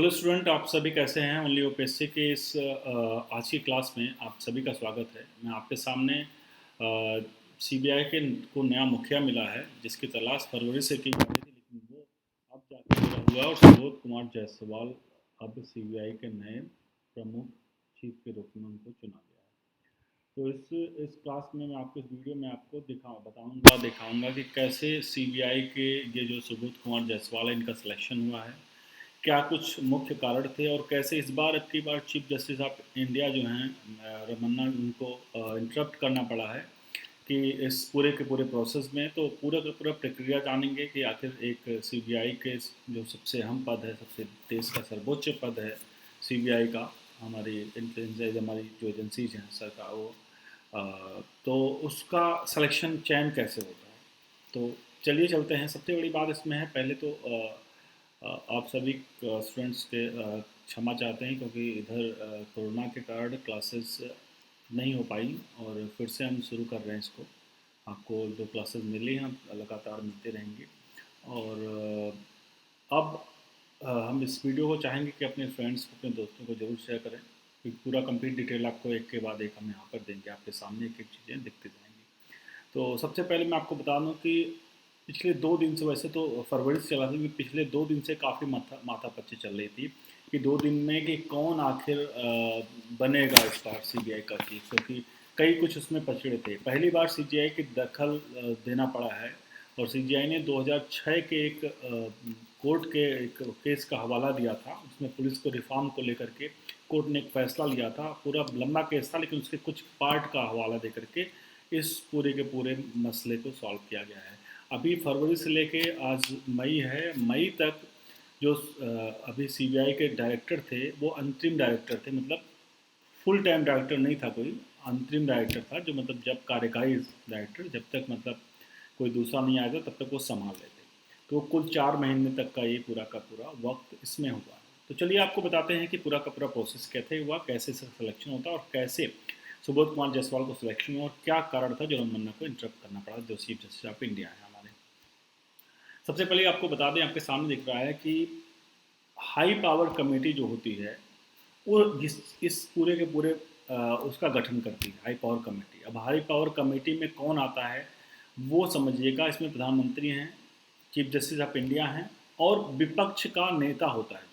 Hello student, आप सभी कैसे हैं। ओनली ओपीएससी के इस आज की क्लास में आप सभी का स्वागत है। मैं आपके सामने सीबीआई के को नया मुखिया मिला है, जिसकी तलाश फरवरी से की जा रही थी, लेकिन वो अब जाकर पूरा हुआ और सुबोध कुमार जायसवाल अब सीबीआई के नए प्रमुख चीफ के रूप में उनको चुना गया है। तो इस क्लास में मैं आपको, इस वीडियो में आपको दिखाऊंगा कि कैसे सीबीआई के ये जो सुबोध कुमार जायसवाल है, इनका सिलेक्शन हुआ है, क्या कुछ मुख्य कारण थे और कैसे इस बार अब की बार चीफ जस्टिस ऑफ इंडिया जो हैं रमन्ना, उनको इंटरप्ट करना पड़ा है कि इस पूरे के पूरे प्रोसेस में। तो पूरा का पूरा प्रक्रिया जानेंगे कि आखिर एक सीबीआई के जो सबसे अहम पद है, सबसे देश का सर्वोच्च पद है सीबीआई का, हमारी इंटेलिजेंस, हमारी जो एजेंसीज हैं सरकार, वो तो उसका सिलेक्शन चयन कैसे होता है। तो चलिए चलते हैं। सबसे बड़ी बात इसमें है, पहले तो आप सभी स्टूडेंट्स के क्षमा चाहते हैं, क्योंकि इधर कोरोना के कारण क्लासेस नहीं हो पाई और फिर से हम शुरू कर रहे हैं इसको। आपको जो क्लासेस मिली हैं लगातार मिलते रहेंगे। और अब हम इस वीडियो को चाहेंगे कि अपने फ्रेंड्स को, अपने दोस्तों को ज़रूर शेयर करें, क्योंकि पूरा कंप्लीट डिटेल आपको एक के बाद एक हम यहाँ पर देंगे, आपके सामने एक एक चीज़ें दिखती जाएंगी। तो सबसे पहले मैं आपको बता दूं कि पिछले 2 दिन से, वैसे तो फरवरी से चला था, लेकिन पिछले 2 दिन से काफ़ी माथापच्ची चल रही थी कि 2 दिन में कि कौन आखिर बनेगा इस बार सीबीआई का चीफ, क्योंकि कई कुछ उसमें पछड़े थे। पहली बार सीबीआई की दखल देना पड़ा है और सीबीआई ने 2006 के एक कोर्ट के एक केस का हवाला दिया था। उसमें पुलिस को रिफॉर्म को लेकर के कोर्ट ने एक फैसला लिया था। पूरा लंबा केस था, लेकिन उसके कुछ पार्ट का हवाला दे करके इस पूरे के पूरे मसले को सॉल्व किया गया है। अभी फरवरी से लेके आज मई है, मई तक जो अभी सीबीआई के डायरेक्टर थे वो अंतरिम डायरेक्टर थे, मतलब फुल टाइम डायरेक्टर नहीं था कोई, अंतरिम डायरेक्टर था, जो मतलब जब कार्यकारी डायरेक्टर, जब तक मतलब कोई दूसरा नहीं आएगा तब तक वो संभाल लेते। तो कुल 4 महीने तक का ये पूरा का पूरा वक्त इसमें हुआ है। तो चलिए आपको बताते हैं कि पूरा का पूरा प्रोसेस कैसे हुआ, कैसे सिलेक्शन होता है और कैसे सुबोध कुमार जायसवाल को सिलेक्शन हुआ और क्या कारण था जो रमन्ना को इंटरप्ट करना पड़ा, जो चीफ जस्टिस ऑफ इंडिया है हमारे। सबसे पहले आपको बता दें, आपके सामने दिख रहा है कि हाई पावर कमेटी जो होती है वो इस पूरे के पूरे उसका गठन करती है, हाई पावर कमेटी। अब हाई पावर कमेटी में कौन आता है वो समझिएगा। इसमें प्रधानमंत्री हैं, चीफ जस्टिस ऑफ इंडिया हैं और विपक्ष का नेता होता है जो।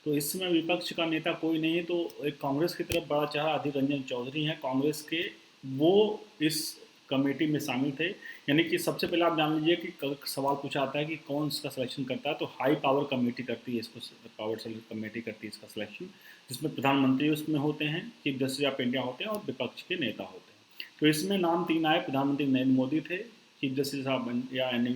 तो इसमें विपक्ष का नेता कोई नहीं है, तो एक कांग्रेस की तरफ बड़ा चेहरा अधीर रंजन चौधरी हैं कांग्रेस के, वो इस कमेटी में शामिल थे। यानी कि सबसे पहले आप जान लीजिए कि सवाल पूछा आता है कि कौन इसका सिलेक्शन करता है, तो हाई पावर कमेटी करती है इसको, पावर कमेटी करती है इसका सिलेक्शन, जिसमें प्रधानमंत्री उसमें होते हैं, चीफ जस्टिस ऑफ इंडिया होते हैं और विपक्ष के नेता होते हैं। तो इसमें नाम 3 आए, प्रधानमंत्री नरेंद्र मोदी थे, chief justice of India N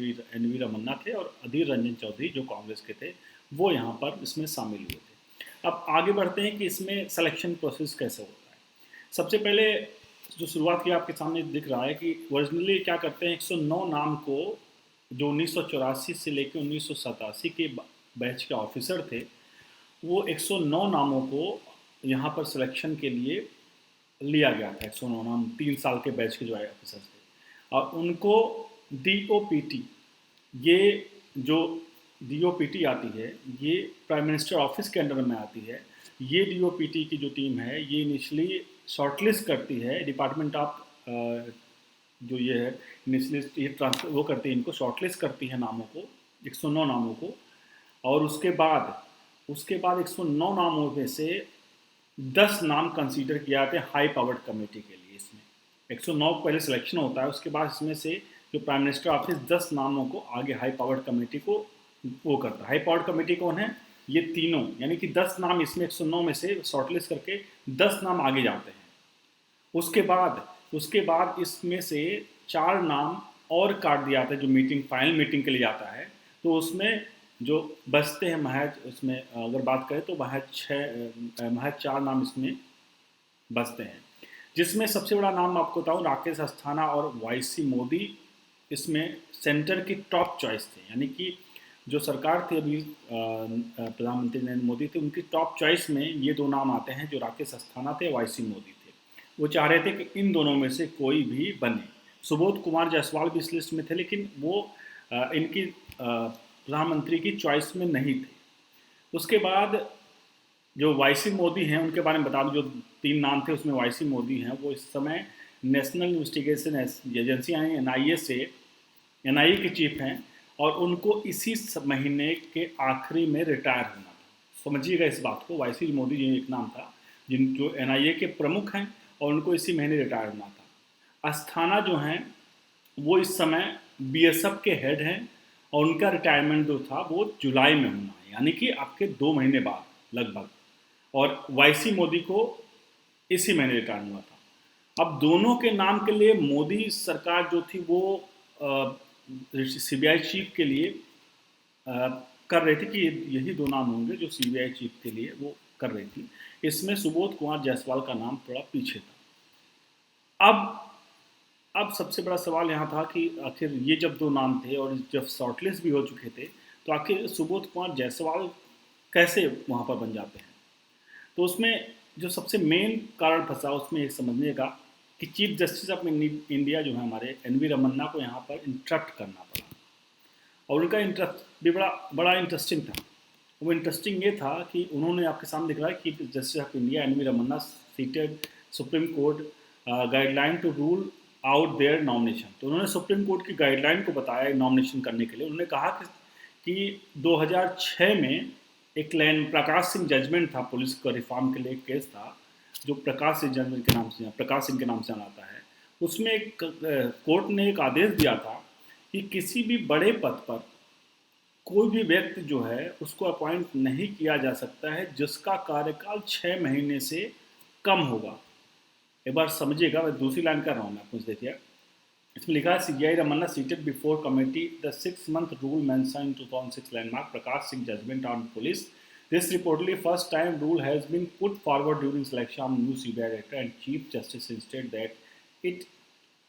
V Ramana थे और अधीर रंजन चौधरी जो कांग्रेस के थे, वो यहाँ पर इसमें शामिल हुए थे। अब आगे बढ़ते हैं कि इसमें सिलेक्शन प्रोसेस कैसे होता है। सबसे पहले जो शुरुआत की आपके सामने दिख रहा है कि ओरिजिनली क्या करते हैं, 109 नाम को, जो 1984 से लेकर 1987 के बैच के ऑफिसर थे, वो 109 नामों को यहाँ पर सिलेक्शन के लिए लिया गया था। 109 नाम 3 साल के बैच के जो ऑफिसर्स थे और उनको DOPT, ये जो DOPT आती है, ये प्राइम मिनिस्टर ऑफिस के अंडर में आती है। ये DOPT की जो टीम है ये इनिशियली शॉर्टलिस्ट करती है, डिपार्टमेंट ऑफ जो ये है इनिशियली ये ट्रांसफर वो करती है, इनको शॉर्टलिस्ट करती है नामों को, 109 नामों को। और उसके बाद 109 नामों में से 10 नाम कंसीडर किए जाते हैं हाई पावर्ड कमेटी के लिए। इसमें 109 पहले सिलेक्शन होता है, उसके बाद इसमें से जो प्राइम मिनिस्टर ऑफिस 10 नामों को आगे हाई पावर्ड कमेटी को वो करता है। हाई पावर्ड कमेटी कौन है, ये तीनों, यानी कि 10 नाम इसमें 109 में से शॉर्टलिस्ट करके 10 नाम आगे जाते हैं। उसके बाद इसमें से 4 नाम और काट दिया जाता है, जो फाइनल मीटिंग के लिए जाता है। तो उसमें जो बचते हैं महज, उसमें अगर बात करें तो महज 4 नाम इसमें बचते हैं, जिसमें सबसे बड़ा नाम आपको बताऊं, राकेश अस्थाना और YC मोदी इसमें सेंटर की टॉप चॉइस थे। यानी कि जो सरकार थी अभी, प्रधानमंत्री नरेंद्र मोदी थे, उनकी टॉप चॉइस में ये 2 नाम आते हैं, जो राकेश अस्थाना थे, YC मोदी थे। वो चाह रहे थे कि इन दोनों में से कोई भी बने। सुबोध कुमार जायसवाल भी इस लिस्ट में थे, लेकिन वो इनकी प्रधानमंत्री की चॉइस में नहीं थे। उसके बाद जो वाईसी मोदी हैं उनके बारे में बता दूं, जो 3 नाम थे उसमें वाईसी मोदी हैं, वो इस समय नेशनल इन्वेस्टिगेशन एजेंसी यानी एनआईए से एनआईए के चीफ हैं, और उनको इसी महीने के आखिरी में रिटायर होना था। समझिएगा इस बात को, वाईसी मोदी जी एक नाम था जिन जो एनआईए के प्रमुख हैं, और उनको इसी महीने रिटायर होना था। अस्थाना जो हैं वो इस समय बीएसएफ के हेड हैं, और उनका रिटायरमेंट जो था वो जुलाई में होना है, यानी कि आपके 2 महीने बाद लगभग। और वाईसी मोदी को इसी महीने रिटायर हुआ था। अब दोनों के नाम के लिए मोदी सरकार जो थी वो सीबीआई चीफ के लिए कर रही थी कि यही 2 नाम होंगे जो सीबीआई चीफ के लिए वो कर रही थी। इसमें सुबोध कुमार जायसवाल का नाम थोड़ा पीछे था। अब सबसे बड़ा सवाल यहाँ था कि आखिर ये जब 2 नाम थे और जब शॉर्टलिस्ट भी हो चुके थे, तो आखिर सुबोध कुमार जायसवाल कैसे वहाँ पर बन जाते हैं। तो उसमें जो सबसे मेन कारण फंसा उसमें एक समझने का कि चीफ जस्टिस ऑफ इंडिया जो है हमारे एनवी रमन्ना को यहाँ पर इंटरप्ट करना पड़ा, और उनका इंटरप्ट भी बड़ा इंटरेस्टिंग था। वो इंटरेस्टिंग ये था कि उन्होंने आपके सामने दिख रहा है कि justice of India N V Ramana cited Supreme Court guideline to rule out their nomination. तो उन्होंने सुप्रीम कोर्ट की गाइडलाइन को बताया नॉमिनेशन करने के लिए। उन्होंने कहा कि 2006 में एक प्रकाश सिंह जजमेंट था, पुलिस का रिफॉर्म के लिए एक केस था जो प्रकाश सिंह जजमेंट के नाम से, प्रकाश सिंह के नाम से आता है। उसमें एक कोर्ट ने एक आदेश दिया था कि किसी भी बड़े पद पर कोई भी व्यक्ति जो है उसको अपॉइंट नहीं किया जा सकता है जिसका कार्यकाल 6 महीने से कम होगा। एक बार समझिएगा, मैं दूसरी लाइन कर रहा हूँ, मैं आपको देखिए। इसमें लिखा है CBI Ramana cited before committee the 6-month rule mention in 2006 landmark Prakash Singh judgement on police. This reportedly first time rule has been put forward during selection of new CBI director and chief justice instead that it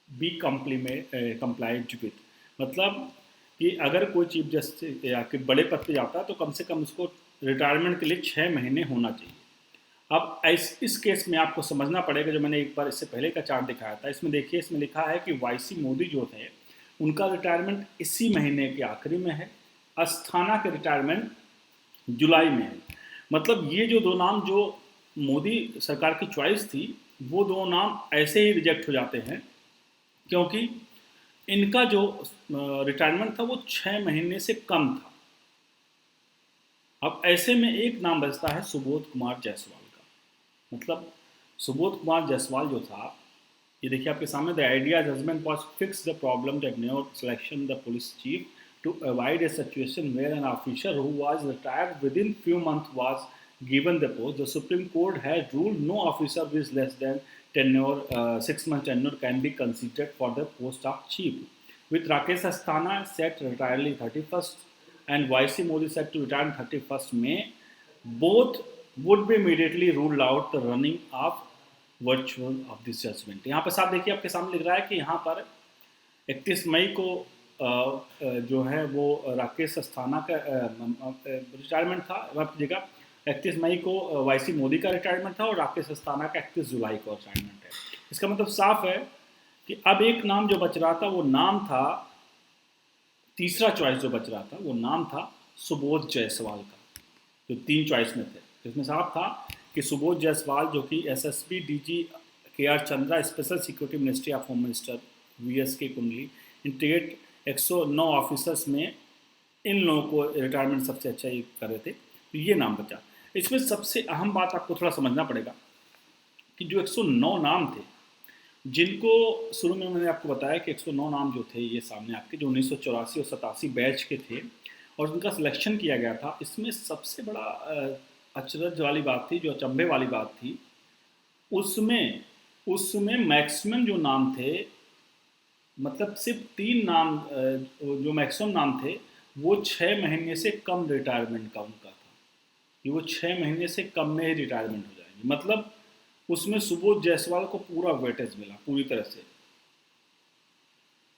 be complied with. मतलब कि अगर कोई chief justice या कि बड़े पद पे जाता है तो कम से कम उसको रिटायरमेंट के लिए 6 महीने होना चाहिए। अब इस केस में आपको समझना पड़ेगा, जो मैंने एक बार इससे पहले का चार्ट दिखाया था, इसमें देखिए, इसमें लिखा है कि वाईसी मोदी जो थे उनका रिटायरमेंट इसी महीने के आखिरी में है, अस्थाना के रिटायरमेंट जुलाई में है। मतलब ये जो 2 नाम जो मोदी सरकार की चॉइस थी, वो 2 नाम ऐसे ही रिजेक्ट हो जाते हैं क्योंकि इनका जो रिटायरमेंट था वो 6 महीने से कम था। अब ऐसे में एक नाम बचता है सुबोध कुमार जायसवाल का। मतलब सुबोध कुमार जायसवाल जो था, ये देखिए आपके सामने, the idea judgement was fix the problem that ignore selection the police chief to avoid a situation where an officer who was retired within few months was given the post. The Supreme Court had ruled no officer with less than tenure, 6-month tenure can be considered for the post of chief. With Rakesh Asthana set entirely 31st and YC Modi set to retire on 31st May, both would be immediately ruled out the running of virtual of this judgment. यहाँ पर साफ देखिए, आपके सामने लिख रहा है कि यहाँ पर 31 मई को जो है वो राकेश अस्थाना का रिटायरमेंट था। जगह 31 मई को वाईसी मोदी का रिटायरमेंट था और राकेश अस्थाना का 31 जुलाई को रिटायरमेंट है। इसका मतलब साफ है कि अब एक नाम जो बच रहा था वो नाम था, तीसरा चॉइस जो बच रहा था वो नाम था सुबोध जायसवाल का, जो 3 चॉइस में थे। इसमें साफ था कि सुबोध जायसवाल जो कि SSP DG KR Chandra, special security ministry of home minister VSK कुंडली, इंटीग्रेट 109 ऑफिसर्स में इन लोगों को रिटायरमेंट सबसे अच्छा ये कर रहे थे, तो ये नाम बचा। इसमें सबसे अहम बात आपको थोड़ा समझना पड़ेगा कि जो 109 नाम थे, जिनको शुरू में मैंने आपको बताया कि 109 नाम जो थे ये सामने आपके जो 1984 और 87 बैच के थे और उनका सिलेक्शन किया गया था, इसमें सबसे बड़ा अचरज वाली बात थी, जो अचंभे वाली बात थी, उसमें मैक्सिमम जो नाम थे, मतलब सिर्फ 3 नाम जो मैक्सिमम नाम थे वो 6 महीने से कम रिटायरमेंट का उनका था कि वो 6 महीने से कम में ही रिटायरमेंट हो जाएंगे। मतलब उसमें सुबोध जायसवाल को पूरा वेटेज मिला पूरी तरह से।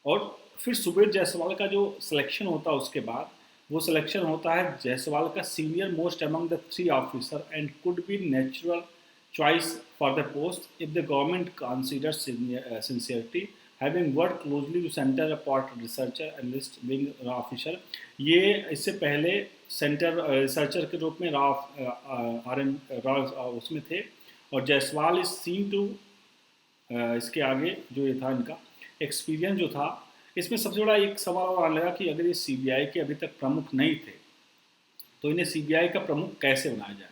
और फिर सुबोध जायसवाल का जो सिलेक्शन होता है उसके बाद वो सिलेक्शन होता है जायसवाल का senior most among the 3 officer and could be natural choice for the post if the government consider sincerity having work closely to centre apart researcher analyst being रॉ ऑफिसर। ये इससे पहले सेंटर रिसर्चर के रूप में रॉ आर एन रॉ उसमें थे। और जायसवाल इज सीन टू इसके आगे जो ये था इनका एक्सपीरियंस जो था, इसमें सबसे बड़ा एक सवाल और आने लगा कि अगर ये सीबीआई के अभी तक प्रमुख नहीं थे तो इन्हें सीबीआई का प्रमुख कैसे बनाया जाए।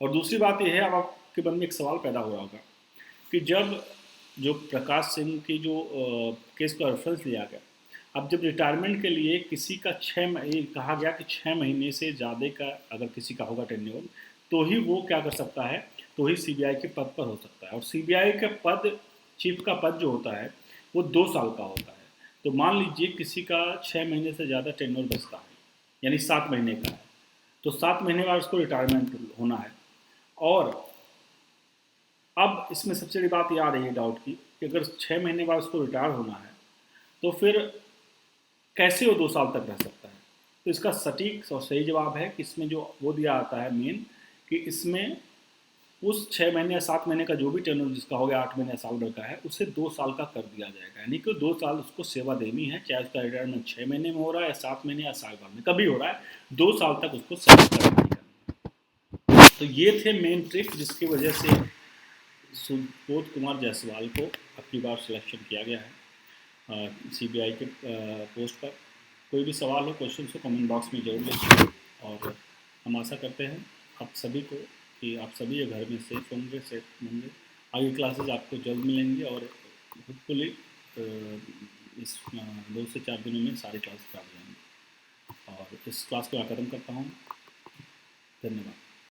और दूसरी बात यह है, अब आपके मन में एक सवाल पैदा हो रहा होगा कि जब जो प्रकाश सिंह की जो केस का रेफरेंस लिया गया, अब जब रिटायरमेंट के लिए किसी का कहा गया कि 6 महीने से ज़्यादा का अगर किसी का होगा टेन्योर, तो ही वो क्या कर सकता है, तो ही सीबीआई के पद पर हो सकता है। और सीबीआई का पद, चीफ का पद जो होता है वो 2 साल का होता है। तो मान लीजिए किसी का 6 महीने से ज़्यादा टेन्योर बचता है, यानी 7 महीने का है, तो 7 महीने बाद उसको रिटायरमेंट होना है। और अब इसमें सबसे बड़ी बात ये आ रही है डाउट की कि अगर 6 महीने बाद उसको रिटायर होना है तो फिर कैसे वो 2 साल तक रह सकता है। तो इसका सटीक और सही जवाब है कि इसमें जो वो दिया आता है मेन, कि इसमें उस 6 महीने या 7 महीने का जो भी टर्न जिसका हो गया 8 महीने या साल भर का है, उसे 2 साल का कर दिया जाएगा। यानी कि 2 साल उसको सेवा देनी है, चाहे उसका रिटायरमेंट 6 महीने में हो रहा है या 7 महीने या साल भर में कभी हो रहा है, 2 साल तक उसको सेवा करनी है। तो ये थे मेन ट्रिक जिसकी वजह से सुबोध कुमार जायसवाल को अपनी बार सिलेक्शन किया गया है सीबीआई के पोस्ट पर। कोई भी सवाल हो, क्वेश्चन हो, कमेंट बॉक्स में जरूर लिखिए। और हम आशा करते हैं आप सभी को कि आप सभी ये घर में सेफ होंगे, सेफ होंगे। आगे क्लासेज आपको जल्द मिलेंगे और होपफुली इस 2 से 4 दिनों में सारी क्लास कर जाएंगे। और इस क्लास को मैं ख़त्म करता हूँ। धन्यवाद।